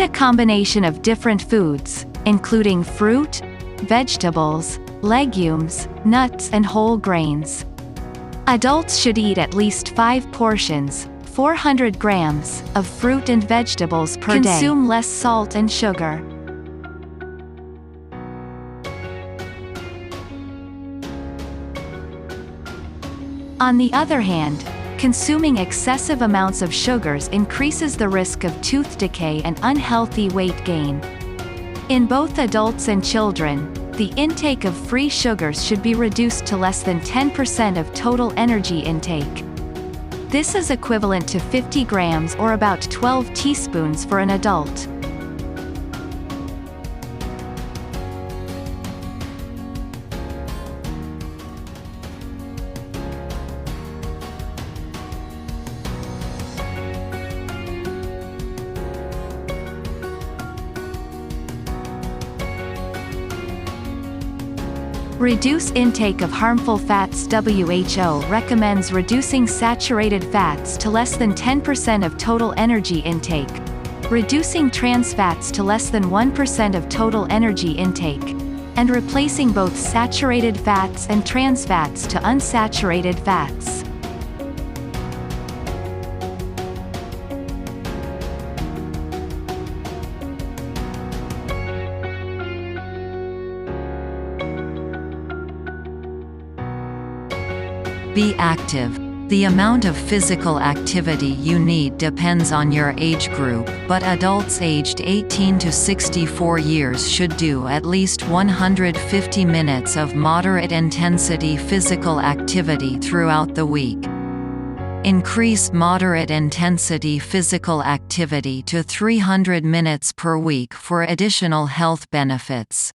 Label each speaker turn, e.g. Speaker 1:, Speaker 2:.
Speaker 1: a combination of different foods, including fruit, vegetables, legumes, nuts and whole grains. Adults should eat at least 5 portions, 400 grams, of fruit and vegetables per day. Consume less salt and sugar. On the other hand, consuming excessive amounts of sugars increases the risk of tooth decay and unhealthy weight gain. In both adults and children, the intake of free sugars should be reduced to less than 10% of total energy intake. This is equivalent to 50 grams or about 12 teaspoons for an adult. Reduce intake of harmful fats. WHO recommends reducing saturated fats to less than 10% of total energy intake, reducing trans fats to less than 1% of total energy intake, and replacing both saturated fats and trans fats to unsaturated fats.
Speaker 2: Be active. The amount of physical activity you need depends on your age group, but adults aged 18 to 64 years should do at least 150 minutes of moderate-intensity physical activity throughout the week. Increase moderate-intensity physical activity to 300 minutes per week for additional health benefits.